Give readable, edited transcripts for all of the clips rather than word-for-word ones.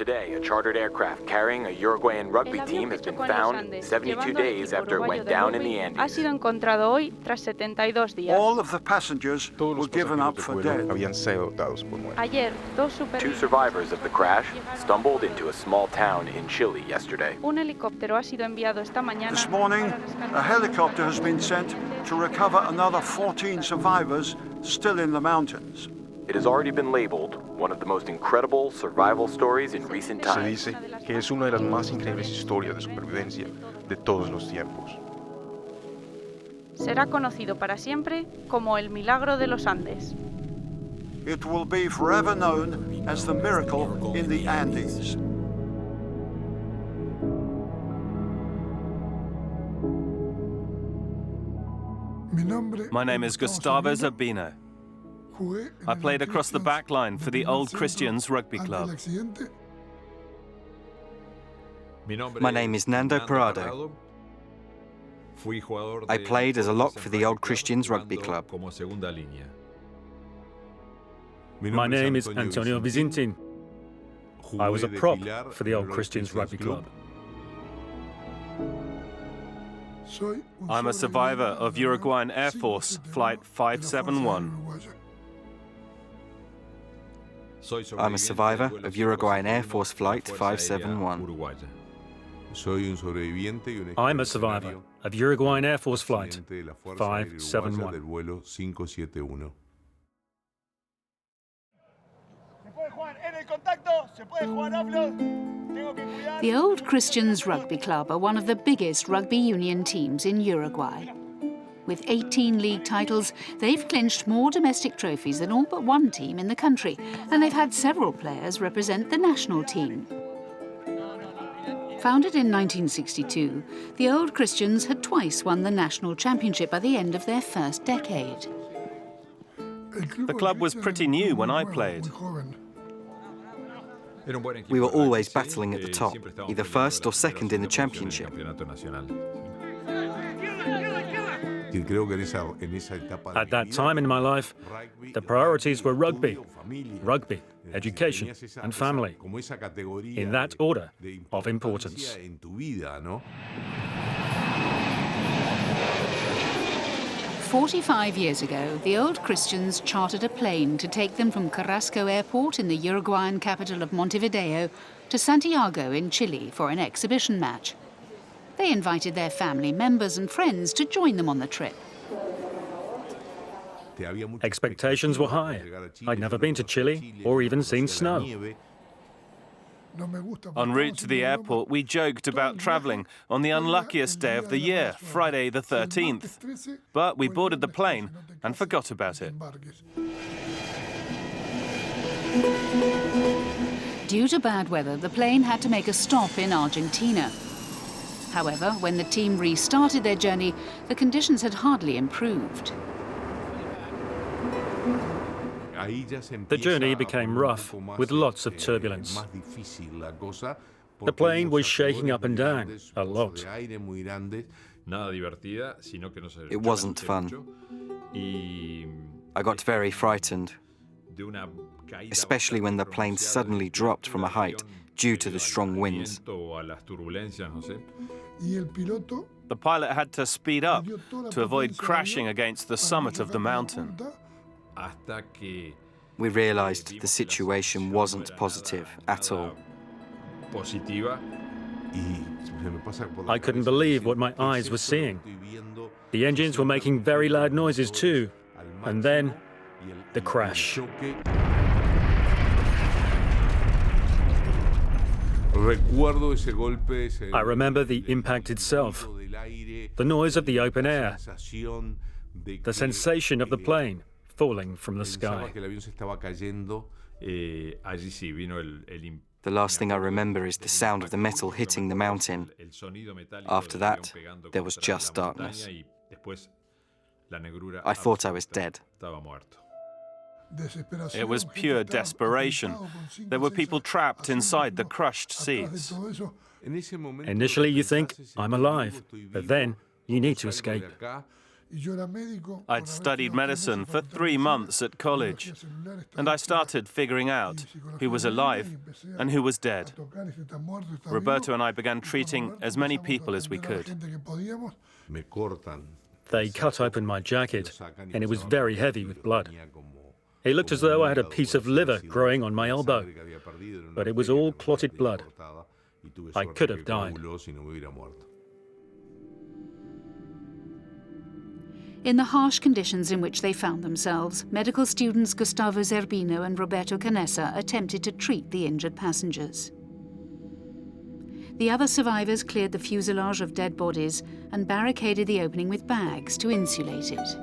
Today, a chartered aircraft carrying a Uruguayan rugby team has been found 72 days after it went down in the ha Andes. sido encontrado hoy tras 72 días. All of the passengers were given up for dead. Ayer, dos Two supervivientes survivors of the crash stumbled into a small town in Chile yesterday. Un helicóptero ha sido enviado esta mañana. This morning, para rescatar a helicopter has been sent to recover another 14 survivors still in the mountains. It has already been labeled one of the most incredible survival stories in recent Se times. dice que es una de las más increíbles historias de supervivencia de todos los tiempos. Será conocido para siempre como el milagro de los Andes. It will be forever known as the miracle in the Andes. My name is Gustavo Zabino. I played across the back line for the Old Christians Rugby Club. My name is Nando Parado. I played as a lock for the Old Christians Rugby Club. My name is Antonio Vizintin. I was a prop for the Old Christians Rugby Club. I'm a survivor of Uruguayan Air Force Flight 571. I'm a survivor of Uruguayan Air Force Flight 571. I'm a survivor of Uruguayan Air Force Flight 571. The Old Christians Rugby Club are one of the biggest rugby union teams in Uruguay. With 18 league titles, they've clinched more domestic trophies than all but one team in the country, and they've had several players represent the national team. Founded in 1962, the Old Christians had twice won the national championship by the end of their first decade. The club was pretty new when I played. We were always battling at the top, either first or second in the championship. At that time in my life, the priorities were rugby, education, and family, in that order of importance. 45 years ago, the Old Christians chartered a plane to take them from Carrasco Airport in the Uruguayan capital of Montevideo to Santiago in Chile for an exhibition match. They invited their family members and friends to join them on the trip. Expectations were high. I'd never been to Chile or even seen snow. En route to the airport, we joked about travelling on the unluckiest day of the year, Friday the 13th. But we boarded the plane and forgot about it. Due to bad weather, the plane had to make a stop in Argentina. However, when the team restarted their journey, the conditions had hardly improved. The journey became rough, with lots of turbulence. The plane was shaking up and down a lot. It wasn't fun. I got very frightened, especially when the plane suddenly dropped from a height due to the strong winds. The pilot had to speed up to avoid crashing against the summit of the mountain. We realized the situation wasn't positive at all. I couldn't believe what my eyes were seeing. The engines were making very loud noises too. And then, the crash. I remember the impact itself, the noise of the open air, the sensation of the plane falling from the sky. The last thing I remember is the sound of the metal hitting the mountain. After that, there was just darkness. I thought I was dead. It was pure desperation. There were people trapped inside the crushed seats. Initially you think, I'm alive, but then you need to escape. I'd studied medicine for 3 months at college, and I started figuring out who was alive and who was dead. Roberto and I began treating as many people as we could. They cut open my jacket, and it was very heavy with blood. It looked as though I had a piece of liver growing on my elbow, but it was all clotted blood. I could have died. In the harsh conditions in which they found themselves, medical students Gustavo Zerbino and Roberto Canessa attempted to treat the injured passengers. The other survivors cleared the fuselage of dead bodies and barricaded the opening with bags to insulate it.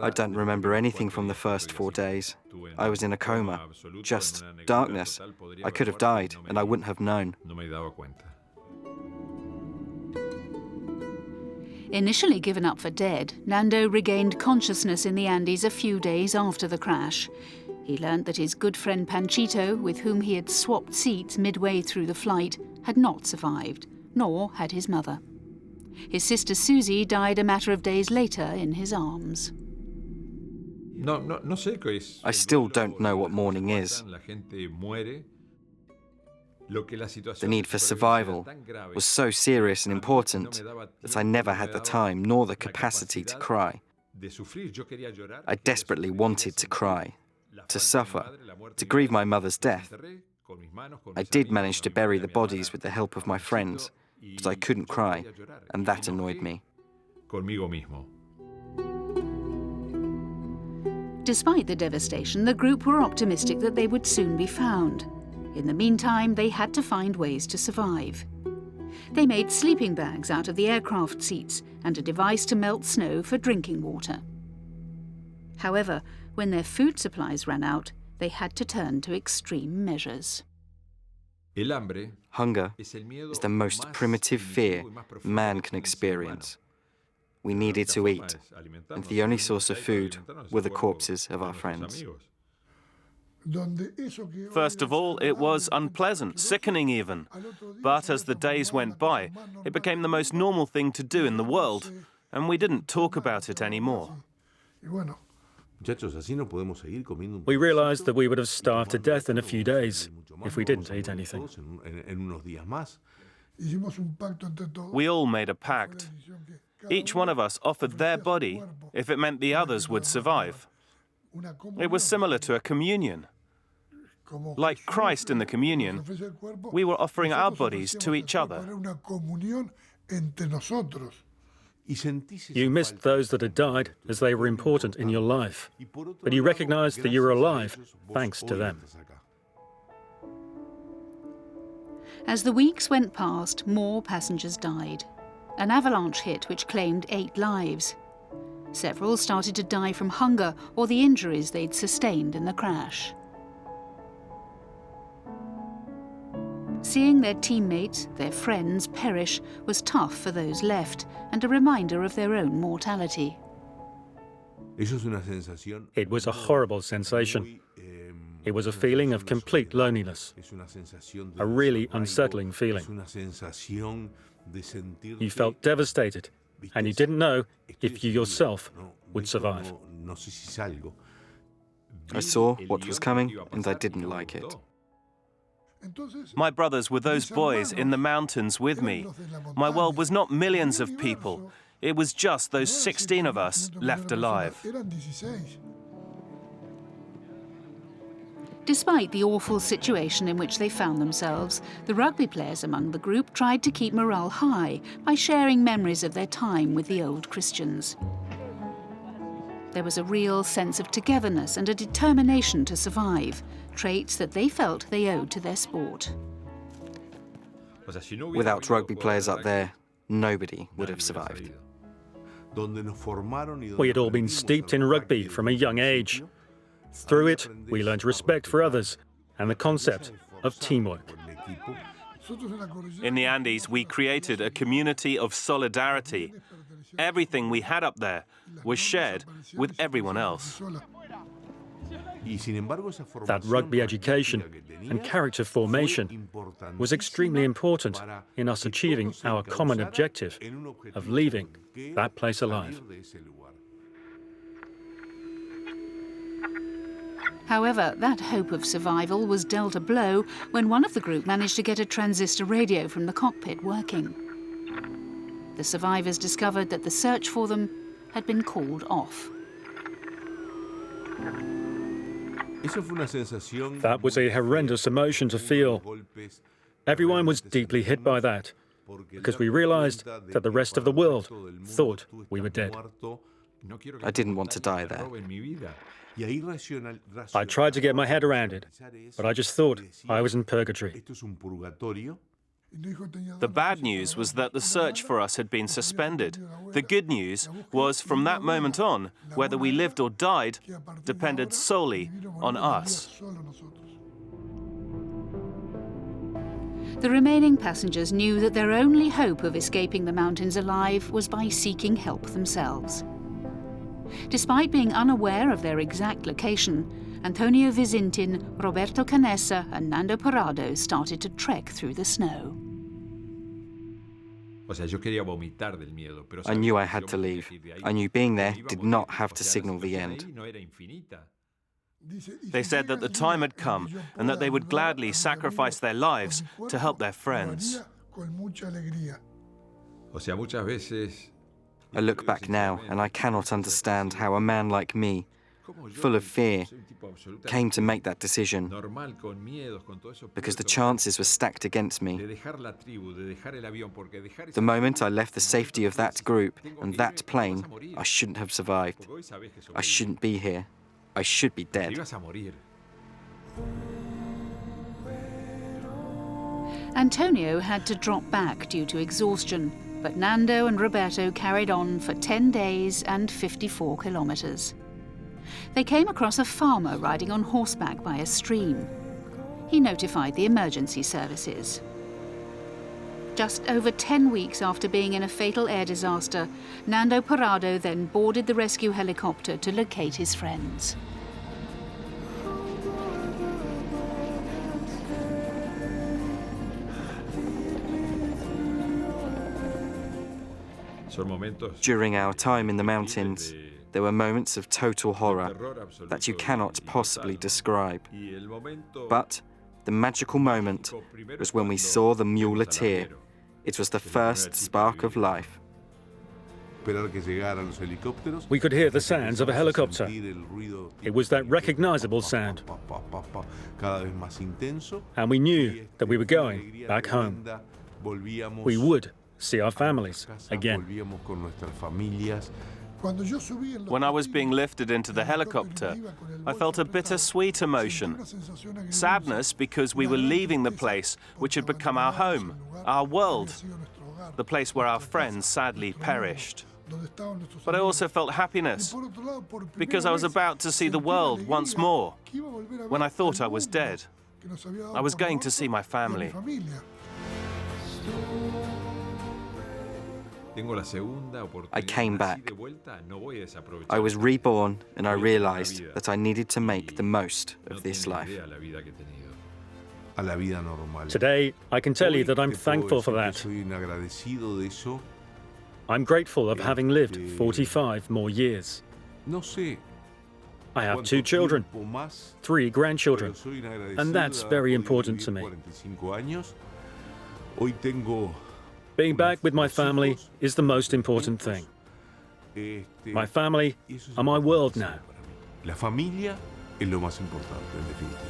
I don't remember anything from the first 4 days. I was in a coma, just darkness. I could have died, and I wouldn't have known. Initially given up for dead, Nando regained consciousness in the Andes a few days after the crash. He learned that his good friend Panchito, with whom he had swapped seats midway through the flight, had not survived, nor had his mother. His sister Susie died a matter of days later in his arms. I still don't know what mourning is. The need for survival was so serious and important that I never had the time nor the capacity to cry. I desperately wanted to cry, to suffer, to grieve my mother's death. I did manage to bury the bodies with the help of my friends, but I couldn't cry, and that annoyed me. Despite the devastation, the group were optimistic that they would soon be found. In the meantime, they had to find ways to survive. They made sleeping bags out of the aircraft seats and a device to melt snow for drinking water. However, when their food supplies ran out, they had to turn to extreme measures. Hunger is the most primitive fear man can experience. We needed to eat, and the only source of food were the corpses of our friends. First of all, it was unpleasant, sickening even. But as the days went by, it became the most normal thing to do in the world, and we didn't talk about it anymore. We realized that we would have starved to death in a few days if we didn't eat anything. We all made a pact. Each one of us offered their body if it meant the others would survive. It was similar to a communion. Like Christ in the communion, we were offering our bodies to each other. You missed those that had died as they were important in your life, but you recognized that you were alive thanks to them. As the weeks went past, more passengers died. An avalanche hit which claimed 8 lives. Several started to die from hunger or the injuries they'd sustained in the crash. Seeing their teammates, their friends, perish was tough for those left and a reminder of their own mortality. It was a horrible sensation. It was a feeling of complete loneliness, a really unsettling feeling. You felt devastated, and you didn't know if you yourself would survive. I saw what was coming, and I didn't like it. My brothers were those boys in the mountains with me. My world was not millions of people. It was just those 16 of us left alive. Despite the awful situation in which they found themselves, the rugby players among the group tried to keep morale high by sharing memories of their time with the old Christians. There was a real sense of togetherness and a determination to survive, traits that they felt they owed to their sport. Without rugby players up there, nobody would have survived. We had all been steeped in rugby from a young age. Through it, we learned respect for others and the concept of teamwork. In the Andes, we created a community of solidarity. Everything we had up there was shared with everyone else. That rugby education and character formation was extremely important in us achieving our common objective of leaving that place alive. However, that hope of survival was dealt a blow when one of the group managed to get a transistor radio from the cockpit working. The survivors discovered that the search for them had been called off. That was a horrendous emotion to feel. Everyone was deeply hit by that, because we realized that the rest of the world thought we were dead. I didn't want to die there. I tried to get my head around it, but I just thought I was in purgatory. The bad news was that the search for us had been suspended. The good news was from that moment on, whether we lived or died depended solely on us. The remaining passengers knew that their only hope of escaping the mountains alive was by seeking help themselves. Despite being unaware of their exact location, Antonio Vizintin, Roberto Canessa and Nando Parrado started to trek through the snow. I knew I had to leave. I knew being there did not have to signal the end. They said that the time had come and that they would gladly sacrifice their lives to help their friends. I look back now and I cannot understand how a man like me, full of fear, came to make that decision, because the chances were stacked against me. The moment I left the safety of that group and that plane, I shouldn't have survived. I shouldn't be here. I should be dead. Antonio had to drop back due to exhaustion, but Nando and Roberto carried on for 10 days and 54 kilometers. They came across a farmer riding on horseback by a stream. He notified the emergency services. Just over 10 weeks after being in a fatal air disaster, Nando Parrado then boarded the rescue helicopter to locate his friends. During our time in the mountains, there were moments of total horror that you cannot possibly describe. But the magical moment was when we saw the muleteer. It was the first spark of life. We could hear the sounds of a helicopter. It was that recognizable sound. And we knew that we were going back home. We would see our families again. When I was being lifted into the helicopter, I felt a bittersweet emotion. Sadness because we were leaving the place which had become our home, our world, the place where our friends sadly perished. But I also felt happiness because I was about to see the world once more. When I thought I was dead, I was going to see my family. I came back. I was reborn, and I realized that I needed to make the most of this life. Today, I can tell you that I'm thankful for that. I'm grateful of having lived 45 more years. I have 2 children, 3 grandchildren, and that's very important to me. Being back with my family is the most important thing. My family are my world now. La familia es lo más importante, en definitiva.